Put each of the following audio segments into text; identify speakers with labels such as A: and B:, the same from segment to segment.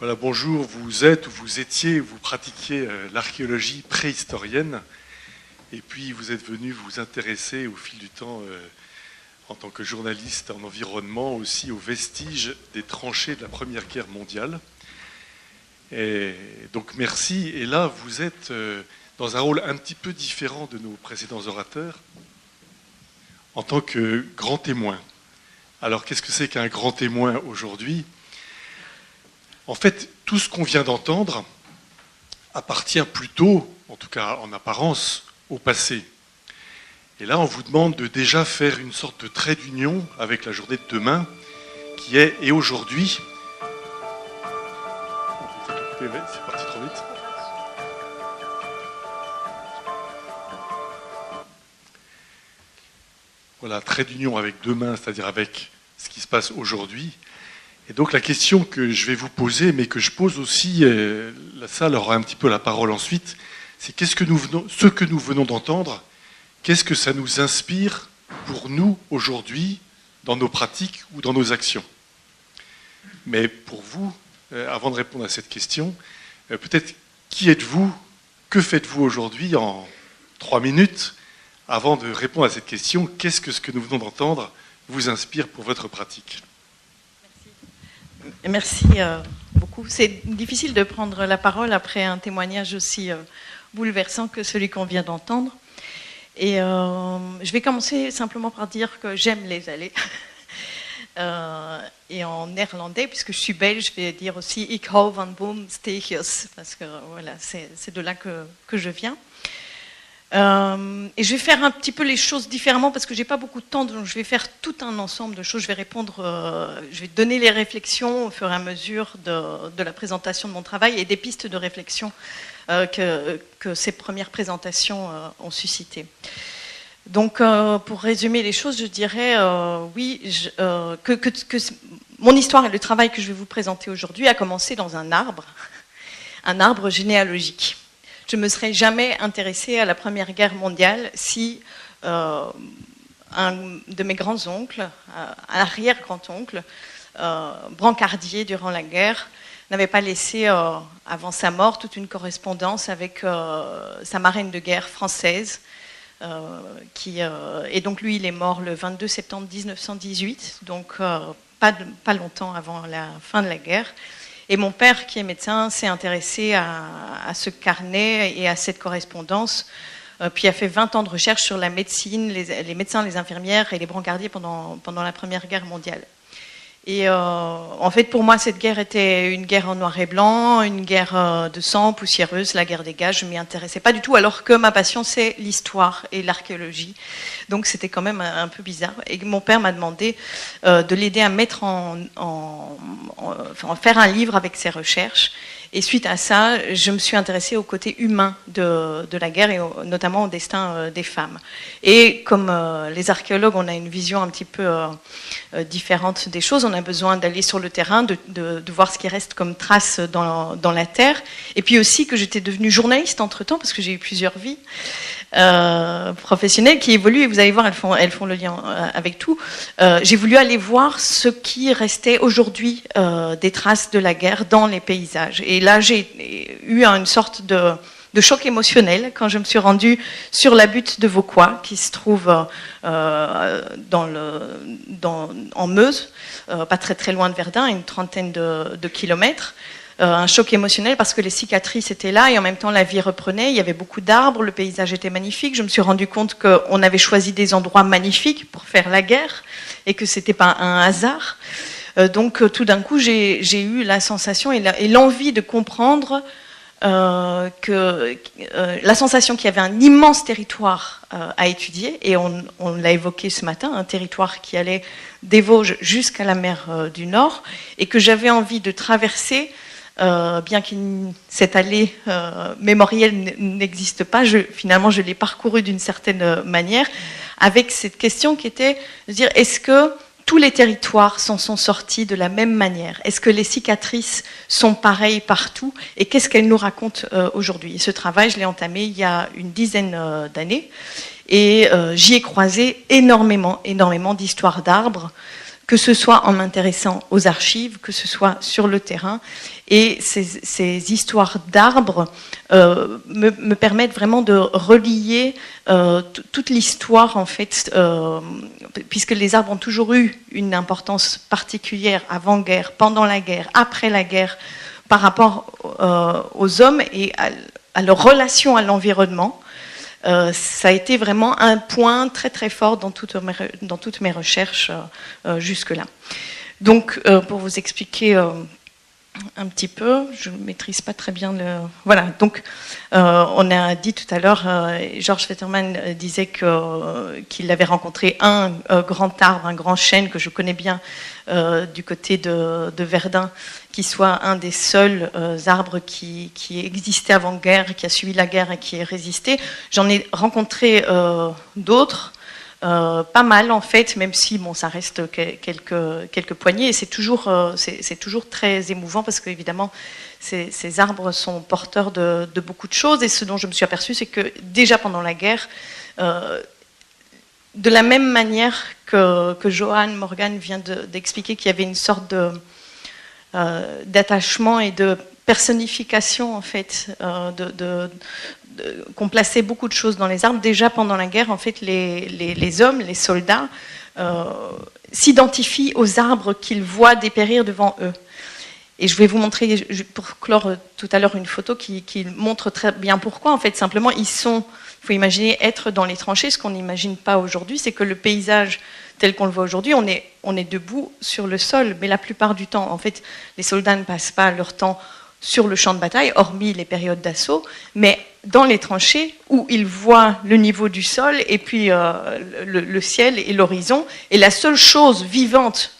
A: Voilà, bonjour, vous êtes ou vous étiez, vous pratiquiez l'archéologie préhistorienne et puis vous êtes venu vous intéresser au fil du temps en tant que journaliste en environnement aussi aux vestiges des tranchées de la Première Guerre mondiale. Et donc merci, et là vous êtes dans un rôle un petit peu différent de nos précédents orateurs en tant que grand témoin. Alors qu'est-ce que c'est qu'un grand témoin aujourd'hui ? En fait, tout ce qu'on vient d'entendre appartient plutôt, en tout cas en apparence, au passé. Et là, on vous demande de déjà faire une sorte de trait d'union avec la journée de demain, qui est « Et aujourd'hui ». C'est parti trop vite. Voilà, trait d'union avec demain, c'est-à-dire avec ce qui se passe aujourd'hui. Et donc la question que je vais vous poser, mais que je pose aussi, la salle aura un petit peu la parole ensuite, c'est ce que nous venons d'entendre, qu'est-ce que ça nous inspire pour nous aujourd'hui, dans nos pratiques ou dans nos actions. Mais pour vous, avant de répondre à cette question, peut-être qui êtes-vous, que faites-vous aujourd'hui en 3 minutes, avant de répondre à cette question, qu'est-ce que ce que nous venons d'entendre vous inspire pour votre pratique ?
B: Merci beaucoup. C'est difficile de prendre la parole après un témoignage aussi bouleversant que celui qu'on vient d'entendre. Et je vais commencer simplement par dire que j'aime les allées. Et en néerlandais, puisque je suis belge, je vais dire aussi « Ik hou van boomsteegjes », parce que voilà, c'est de là que je viens. Et je vais faire un petit peu les choses différemment parce que j'ai pas beaucoup de temps, donc je vais faire tout un ensemble de choses. Je vais répondre, je vais donner les réflexions au fur et à mesure de la présentation de mon travail et des pistes de réflexion que ces premières présentations ont suscité. Donc, pour résumer les choses, je dirais oui, que mon histoire et le travail que je vais vous présenter aujourd'hui a commencé dans un arbre généalogique. Je ne me serais jamais intéressée à la Première Guerre mondiale si un de mes grands-oncles, arrière-grand-oncle, brancardier durant la guerre, n'avait pas laissé, avant sa mort, toute une correspondance avec sa marraine de guerre française. Et donc lui, il est mort le 22 septembre 1918, donc pas longtemps avant la fin de la guerre. Et mon père, qui est médecin, s'est intéressé à ce carnet et à cette correspondance, puis a fait 20 ans de recherche sur la médecine, les médecins, les infirmières et les brancardiers pendant la Première Guerre mondiale. Et en fait, pour moi, cette guerre était une guerre en noir et blanc, une guerre de sang, poussiéreuse, la guerre des gages. Je ne m'y intéressais pas du tout, alors que ma passion, c'est l'histoire et l'archéologie. Donc, c'était quand même un peu bizarre. Et mon père m'a demandé de l'aider à mettre faire un livre avec ses recherches. Et suite à ça, je me suis intéressée au côté humain de la guerre et notamment au destin des femmes. Et comme les archéologues, on a une vision un petit peu différente des choses. On a besoin d'aller sur le terrain, de voir ce qui reste comme traces dans la terre. Et puis aussi que j'étais devenue journaliste entre-temps, parce que j'ai eu plusieurs vies professionnelles qui évoluent. Et vous allez voir, elles font le lien avec tout. J'ai voulu aller voir ce qui restait aujourd'hui des traces de la guerre dans les paysages. Et là, j'ai eu une sorte de choc émotionnel quand je me suis rendue sur la butte de Vauquois, qui se trouve en Meuse, pas très très loin de Verdun, à une trentaine de kilomètres. Un choc émotionnel parce que les cicatrices étaient là et en même temps la vie reprenait. Il y avait beaucoup d'arbres, le paysage était magnifique. Je me suis rendu compte qu'on avait choisi des endroits magnifiques pour faire la guerre et que c'était pas un hasard. Donc tout d'un coup, j'ai eu la sensation et l'envie de comprendre la sensation qu'il y avait un immense territoire à étudier, et on l'a évoqué ce matin, un territoire qui allait des Vosges jusqu'à la mer du Nord, et que j'avais envie de traverser, bien que cette allée mémorielle n'existe pas, finalement je l'ai parcourue d'une certaine manière, avec cette question qui était de dire, est-ce que tous les territoires s'en sont sortis de la même manière? Est-ce que les cicatrices sont pareilles partout? Et qu'est-ce qu'elles nous racontent aujourd'hui? Et ce travail, je l'ai entamé il y a une dizaine d'années. Et j'y ai croisé énormément d'histoires d'arbres que ce soit en m'intéressant aux archives, que ce soit sur le terrain. Et ces histoires d'arbres me permettent vraiment de relier toute l'histoire, en fait, puisque les arbres ont toujours eu une importance particulière avant-guerre, pendant la guerre, après la guerre, par rapport aux hommes et à leur relation à l'environnement. Ça a été vraiment un point très très fort dans toutes mes recherches jusque-là. Donc, pour vous expliquer un petit peu, je ne maîtrise pas très bien le... Voilà, donc on a dit tout à l'heure, Georges Fetterman disait qu'il avait rencontré un grand arbre, un grand chêne que je connais bien du côté de Verdun, qui soit un des seuls arbres qui existait avant-guerre, qui a suivi la guerre et qui a résisté. J'en ai rencontré d'autres, pas mal en fait, même si bon, ça reste quelques poignées, et c'est toujours très émouvant parce qu'évidemment ces arbres sont porteurs de beaucoup de choses, et ce dont je me suis aperçue, c'est que déjà pendant la guerre, de la même manière que Johan Morgan vient d'expliquer qu'il y avait une sorte d'attachement et de personnification en fait, qu'on plaçait beaucoup de choses dans les arbres. Déjà pendant la guerre, en fait, les hommes, les soldats, s'identifient aux arbres qu'ils voient dépérir devant eux. Et je vais vous montrer, pour clore tout à l'heure, une photo qui montre très bien pourquoi. En fait, simplement, il faut imaginer être dans les tranchées. Ce qu'on n'imagine pas aujourd'hui, c'est que le paysage tel qu'on le voit aujourd'hui, on est debout sur le sol. Mais la plupart du temps, en fait, les soldats ne passent pas leur temps sur le champ de bataille, hormis les périodes d'assaut, mais dans les tranchées où ils voient le niveau du sol et puis le ciel et l'horizon. Et la seule chose vivante,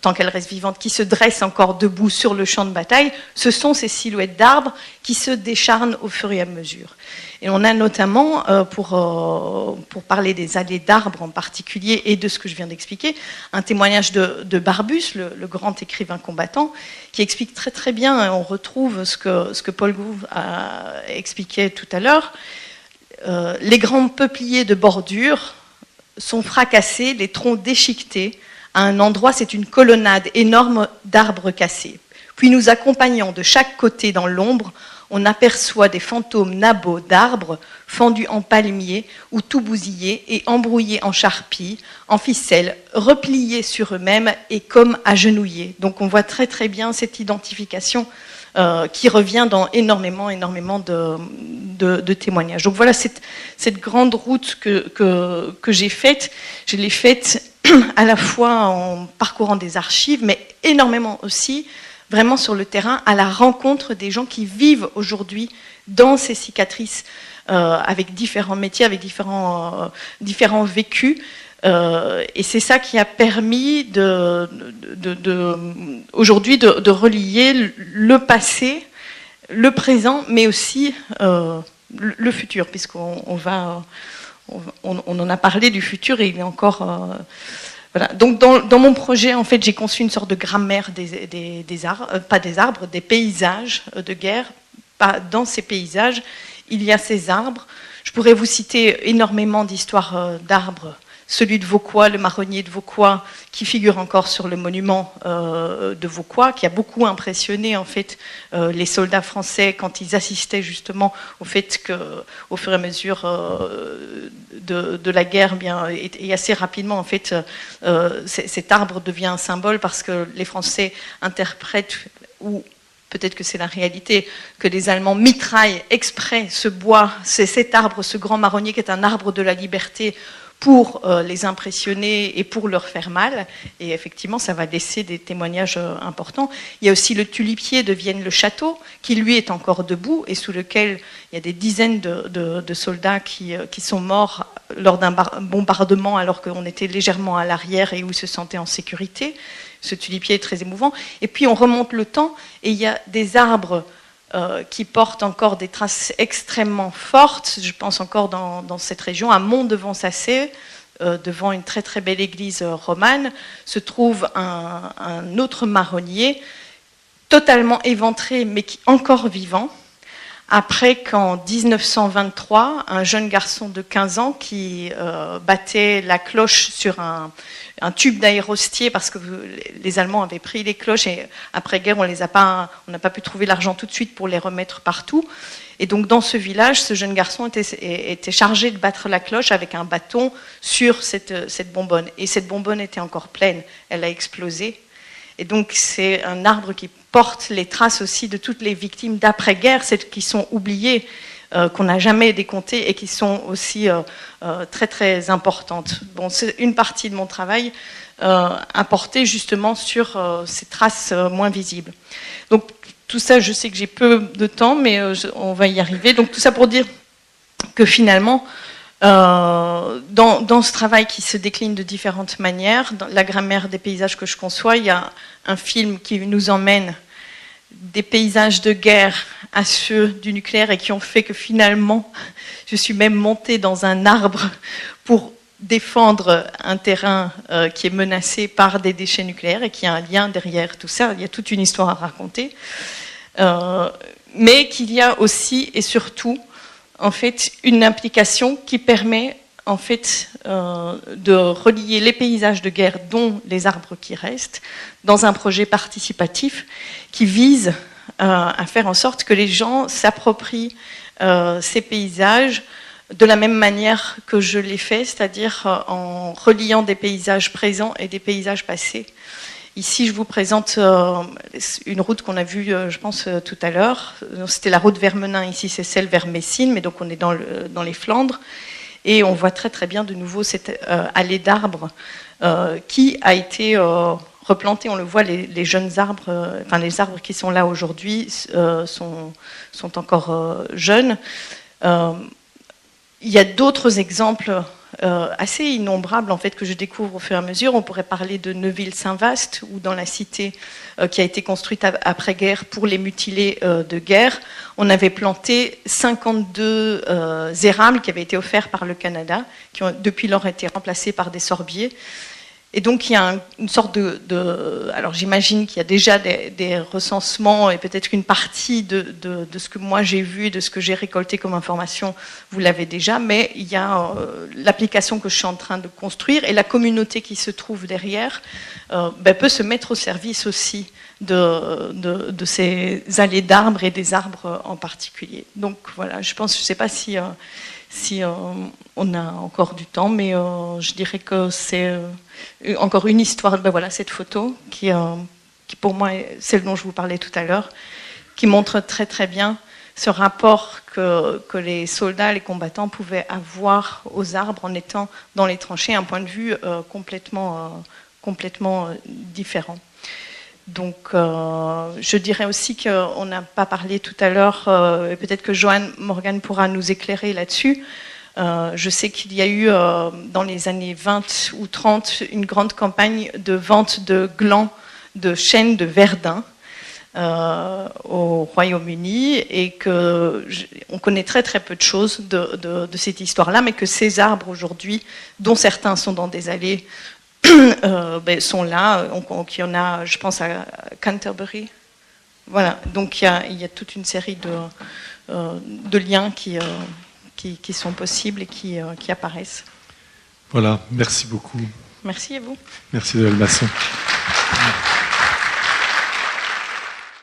B: tant qu'elle reste vivante, qui se dresse encore debout sur le champ de bataille, ce sont ces silhouettes d'arbres qui se décharnent au fur et à mesure. Et on a notamment, pour parler des allées d'arbres en particulier et de ce que je viens d'expliquer, un témoignage de Barbus, le grand écrivain combattant, qui explique très très bien, on retrouve ce que Paul Gouve a expliqué tout à l'heure. Les grands peupliers de bordure sont fracassés, les troncs déchiquetés. À un endroit, c'est une colonnade énorme d'arbres cassés. Puis nous accompagnons de chaque côté dans l'ombre, on aperçoit des fantômes nabots d'arbres fendus en palmiers ou tout bousillés et embrouillés en charpie, en ficelles, repliés sur eux-mêmes et comme agenouillés. Donc on voit très très bien cette identification qui revient dans énormément de témoignages. Donc voilà cette grande route que j'ai faite. Je l'ai faite à la fois en parcourant des archives, mais énormément aussi vraiment sur le terrain, à la rencontre des gens qui vivent aujourd'hui dans ces cicatrices, avec différents métiers, avec différents vécus. Et c'est ça qui a permis aujourd'hui de relier le passé, le présent, mais aussi le futur, puisqu'on en a parlé du futur et il est encore... Voilà. Donc dans mon projet, en fait, j'ai conçu une sorte de grammaire des arbres, pas des arbres, des paysages de guerre. Dans ces paysages, il y a ces arbres. Je pourrais vous citer énormément d'histoires d'arbres. Celui de Vauquois, le marronnier de Vauquois, qui figure encore sur le monument de Vauquois, qui a beaucoup impressionné en fait les soldats français quand ils assistaient justement au fait qu'au fur et à mesure de la guerre, bien, et assez rapidement en fait, cet arbre devient un symbole parce que les Français interprètent ou peut-être que c'est la réalité, que les Allemands mitraillent exprès ce bois, c'est cet arbre, ce grand marronnier qui est un arbre de la liberté, pour les impressionner et pour leur faire mal. Et effectivement, ça va laisser des témoignages importants. Il y a aussi le tulipier de Vienne-le-Château, qui lui est encore debout et sous lequel il y a des dizaines de soldats qui sont morts lors d'un bombardement alors qu'on était légèrement à l'arrière et où ils se sentaient en sécurité. Ce tulipier est très émouvant. Et puis on remonte le temps et il y a des arbres qui portent encore des traces extrêmement fortes. Je pense encore dans cette région, à Mont-devant-Sacé, devant une très très belle église romane, se trouve un autre marronnier, totalement éventré, mais encore vivant, après qu'en 1923, un jeune garçon de 15 ans qui battait la cloche sur un tube d'aérostier, parce que les Allemands avaient pris les cloches et après-guerre, on n'a pas pu trouver l'argent tout de suite pour les remettre partout. Et donc dans ce village, ce jeune garçon était chargé de battre la cloche avec un bâton sur cette bonbonne. Et cette bonbonne était encore pleine, elle a explosé. Et donc c'est un arbre qui porte les traces aussi de toutes les victimes d'après-guerre, celles qui sont oubliées, qu'on n'a jamais décomptées et qui sont aussi très très importantes. Bon, c'est une partie de mon travail à porter justement sur ces traces moins visibles. Donc tout ça, je sais que j'ai peu de temps, mais on va y arriver. Donc tout ça pour dire que finalement, dans ce travail qui se décline de différentes manières, dans la grammaire des paysages que je conçois, il y a un film qui nous emmène des paysages de guerre à ceux du nucléaire et qui ont fait que finalement, je suis même montée dans un arbre pour défendre un terrain qui est menacé par des déchets nucléaires et qui a un lien derrière tout ça. Il y a toute une histoire à raconter. Mais qu'il y a aussi et surtout en fait une implication qui permet en fait de relier les paysages de guerre, dont les arbres qui restent, dans un projet participatif qui vise à faire en sorte que les gens s'approprient ces paysages de la même manière que je l'ai fait, c'est-à-dire en reliant des paysages présents et des paysages passés. Ici, je vous présente une route qu'on a vue, je pense, tout à l'heure. C'était la route vers Menin, ici c'est celle vers Messine, mais donc on est dans les Flandres. Et on voit très très bien de nouveau cette allée d'arbres qui a été replantée. On le voit, les jeunes arbres, enfin les arbres qui sont là aujourd'hui sont encore jeunes. Il y a d'autres exemples assez innombrables en fait que je découvre au fur et à mesure. On pourrait parler de Neuville-Saint-Vaast, ou dans la cité qui a été construite après-guerre pour les mutilés de guerre, on avait planté 52 érables qui avaient été offerts par le Canada, qui ont depuis lors été remplacés par des sorbiers. Et donc il y a une sorte alors j'imagine qu'il y a déjà des recensements et peut-être qu'une partie de ce que moi j'ai vu et de ce que j'ai récolté comme information, vous l'avez déjà, mais il y a l'application que je suis en train de construire et la communauté qui se trouve derrière peut se mettre au service aussi de ces allées d'arbres et des arbres en particulier. Donc voilà, je pense, je ne sais pas si on a encore du temps, mais je dirais que c'est encore une histoire. Voilà cette photo qui pour moi est celle dont je vous parlais tout à l'heure, qui montre très très bien ce rapport que les soldats, les combattants pouvaient avoir aux arbres en étant dans les tranchées, un point de vue complètement différent. Donc, je dirais aussi qu'on n'a pas parlé tout à l'heure, et peut-être que Joanne Morgan pourra nous éclairer là-dessus. Je sais qu'il y a eu, dans les années 20 ou 30, une grande campagne de vente de glands de chêne de Verdun au Royaume-Uni, et qu'on connaît très très peu de choses de cette histoire-là, mais que ces arbres aujourd'hui, dont certains sont dans des allées, sont là. Il y en a, je pense, à Canterbury. Voilà, donc il y a toute une série de liens qui sont possibles et qui apparaissent.
A: Voilà, merci beaucoup.
B: Merci à vous.
A: Merci de Almasson.